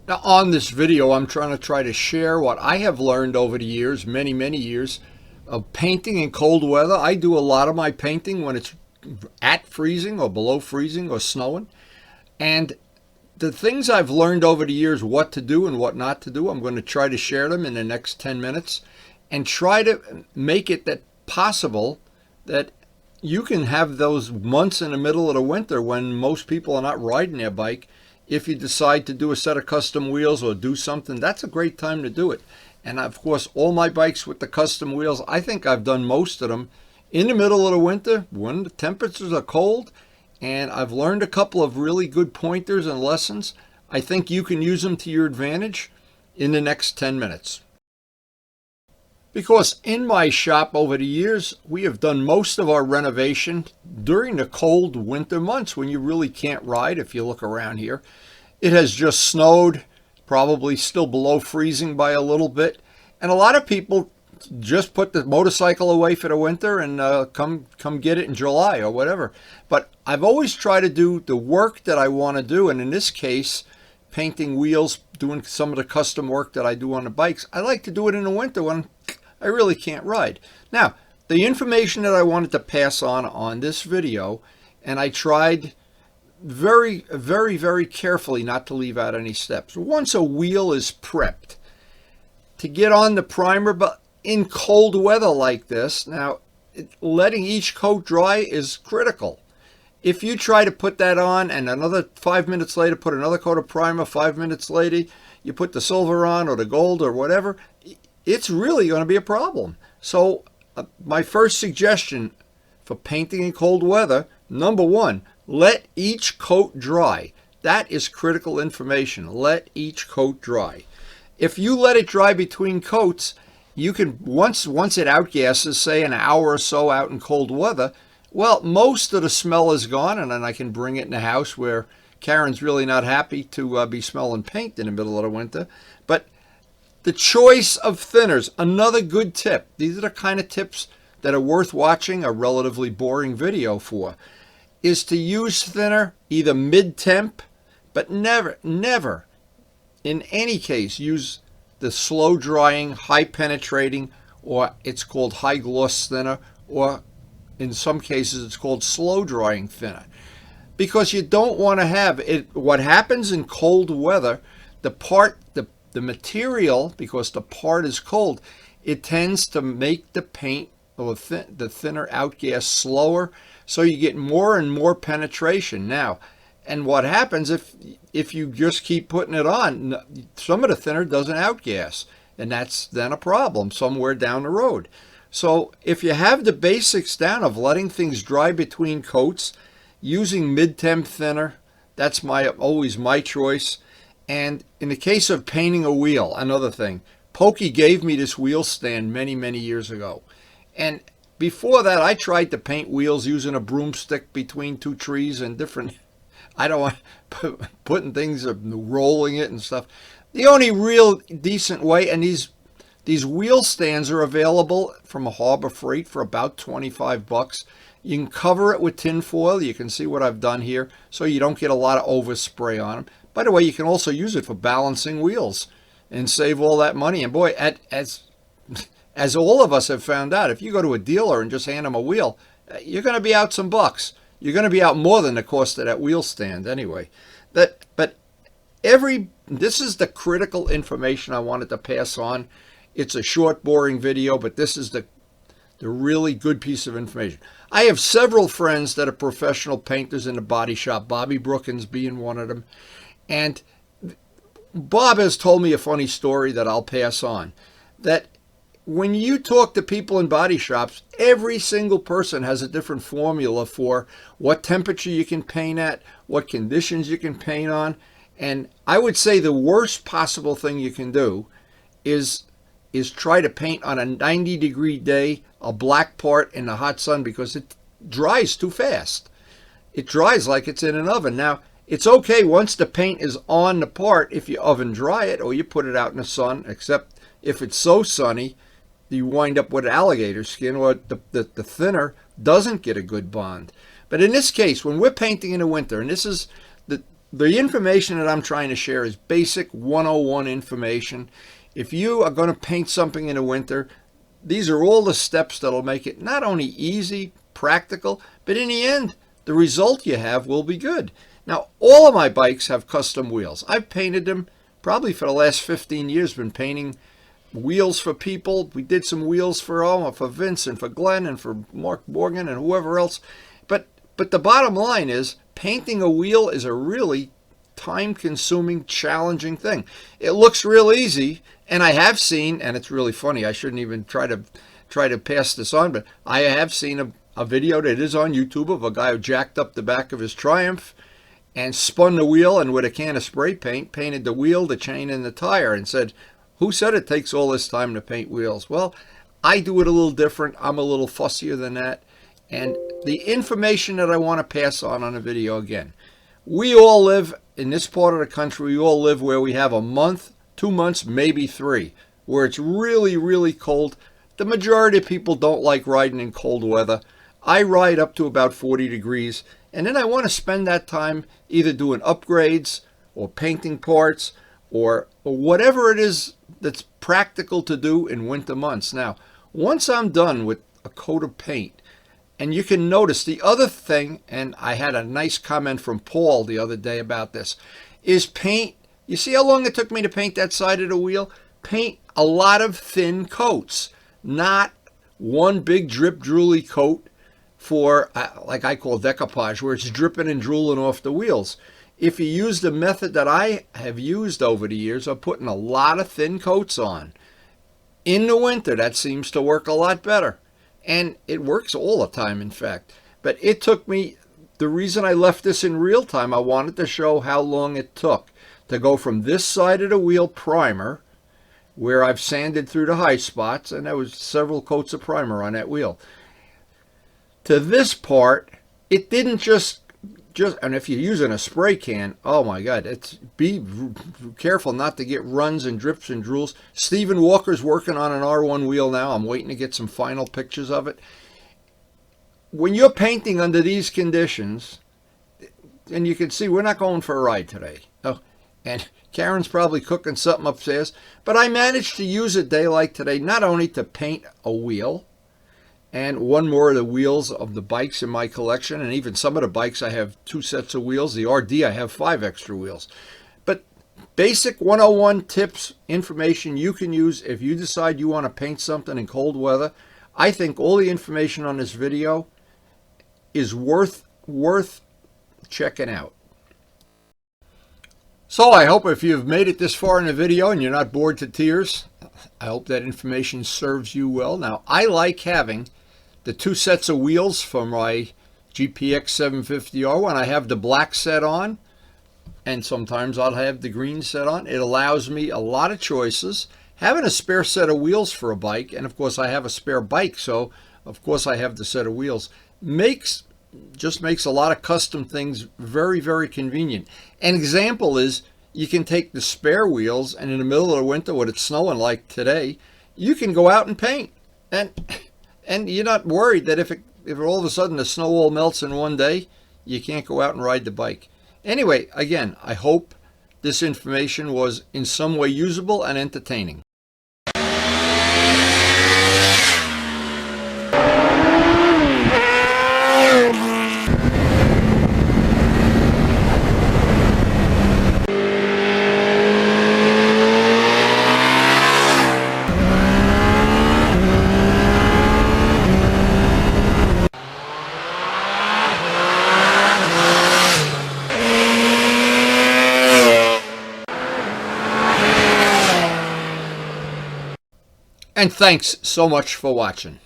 Now, on this video, I'm trying to share what I have learned over the years, many years of painting in cold weather. I do a lot of my painting when it's at freezing or below freezing or snowing. And the things I've learned over the years, what to do and what not to do, I'm going to try to share them in the next 10 minutes and try to make it that possible that you can have those months in the middle of the winter when most people are not riding their bike. If you decide to do a set of custom wheels or do something, that's a great time to do it. And of course, all my bikes with the custom wheels, I think I've done most of them in the middle of the winter when the temperatures are cold. And I've learned a couple of really good pointers and lessons. I think you can use them to your advantage in the next 10 minutes. Because in my shop over the years, we have done most of our renovation during the cold winter months when you really can't ride. If you look around here, it has just snowed, probably still below freezing by a little bit. And a lot of people just put the motorcycle away for the winter and come get it in July or whatever. But I've always tried to do the work that I want to do. And in this case, painting wheels, doing some of the custom work that I do on the bikes, I like to do it in the winter when I really can't ride. Now, the information that I wanted to pass on this video, and I tried very carefully not to leave out any steps. Once a wheel is prepped, to get on the primer, but in cold weather like this, now letting each coat dry is critical. If you try to put that on and another 5 minutes later put another coat of primer, 5 minutes later you put the silver on or the gold or whatever, it's really going to be a problem. So my first suggestion for painting in cold weather, number one, let each coat dry. That is critical information. Let each coat dry. If you let it dry between coats, you can, once it outgasses, say an hour or so out in cold weather, well, most of the smell is gone, and then I can bring it in the house where Karen's really not happy to be smelling paint in the middle of the winter. But the choice of thinners, another good tip. These are the kind of tips that are worth watching a relatively boring video for, is to use thinner either mid-temp, but never in any case use the slow drying, high penetrating, or it's called high gloss thinner, or in some cases it's called slow drying thinner. Because you don't want to have it. What happens in cold weather, the material, because the part is cold, it tends to make the paint or the thinner outgas slower, so you get more and more penetration. Now, and what happens if you just keep putting it on, some of the thinner doesn't outgas, and that's then a problem somewhere down the road. So if you have the basics down of letting things dry between coats, using mid-temp thinner, that's always my choice. And in the case of painting a wheel, another thing, Pokey gave me this wheel stand many years ago. And before that, I tried to paint wheels using a broomstick between two trees and different, I don't want putting things, rolling it and stuff. The only real decent way, and these wheel stands are available from a Harbor Freight for about 25 bucks. You can cover it with tin foil. You can see what I've done here, so you don't get a lot of overspray on them. By the way, you can also use it for balancing wheels and save all that money. And boy, as all of us have found out, if you go to a dealer and just hand them a wheel, you're going to be out some bucks. You're going to be out more than the cost of that wheel stand anyway. But this is the critical information I wanted to pass on. It's a short, boring video, but this is the really good piece of information. I have several friends that are professional painters in the body shop, Bobby Brookins being one of them. And Bob has told me a funny story that I'll pass on, that when you talk to people in body shops, every single person has a different formula for what temperature you can paint at, what conditions you can paint on. And I would say the worst possible thing you can do is try to paint on a 90-degree day, a black part in the hot sun, because it dries too fast. It dries like it's in an oven. Now, it's okay once the paint is on the part if you oven dry it or you put it out in the sun, except if it's so sunny, you wind up with alligator skin, or the thinner doesn't get a good bond. But in this case, when we're painting in the winter, and this is the information that I'm trying to share is basic 101 information. If you are going to paint something in the winter, these are all the steps that'll make it not only easy, practical, but in the end, the result you have will be good. Now, all of my bikes have custom wheels. I've painted them probably for the last 15 years, been painting wheels for people. We did some wheels for Vince and for Glenn and for Mark Morgan and whoever else. But the bottom line is, painting a wheel is a really time-consuming, challenging thing. It looks real easy, and I have seen, and it's really funny, I shouldn't even try to pass this on, but I have seen a video that is on YouTube of a guy who jacked up the back of his Triumph and spun the wheel and with a can of spray paint painted the wheel, the chain, and the tire, and said, "Who said it takes all this time to paint wheels?" Well, I do it a little different. I'm a little fussier than that. And the information that I want to pass on a video again, we all live in this part of the country, we all live where we have a month, 2 months, maybe 3, where it's really, really cold. The majority of people don't like riding in cold weather. I ride up to about 40 degrees, and then I want to spend that time either doing upgrades or painting parts or whatever it is that's practical to do in winter months. Now, once I'm done with a coat of paint, and you can notice the other thing, and I had a nice comment from Paul the other day about this, is paint. You see how long it took me to paint that side of the wheel? Paint a lot of thin coats, not one big drip drooly coat for, like I call decoupage, where it's dripping and drooling off the wheels. If you use the method that I have used over the years of putting a lot of thin coats on, in the winter, that seems to work a lot better. And it works all the time, in fact. But it took me, the reason I left this in real time, I wanted to show how long it took to go from this side of the wheel primer, where I've sanded through the high spots, and there was several coats of primer on that wheel, to this part. It didn't just, and if you're using a spray can, oh my God, be careful not to get runs and drips and drools. Stephen Walker's working on an R1 wheel now. I'm waiting to get some final pictures of it. When you're painting under these conditions, and you can see we're not going for a ride today. Oh, and Karen's probably cooking something upstairs, but I managed to use a day like today not only to paint a wheel, and one more of the wheels of the bikes in my collection, and even some of the bikes I have 2 sets of wheels. The RD I have 5 extra wheels. But basic 101 tips, information you can use if you decide you want to paint something in cold weather. I think all the information on this video is worth checking out. So I hope if you've made it this far in the video and you're not bored to tears, I hope that information serves you well. Now, I like having the 2 sets of wheels for my GPX 750R when I have the black set on, and sometimes I'll have the green set on. It allows me a lot of choices. Having a spare set of wheels for a bike, and of course I have a spare bike, so of course I have the set of wheels, just makes a lot of custom things very, very convenient. An example is you can take the spare wheels, and in the middle of the winter when it's snowing like today, you can go out and paint. And you're not worried that if all of a sudden the snow all melts in one day, you can't go out and ride the bike. Anyway, again, I hope this information was in some way usable and entertaining. And thanks so much for watching.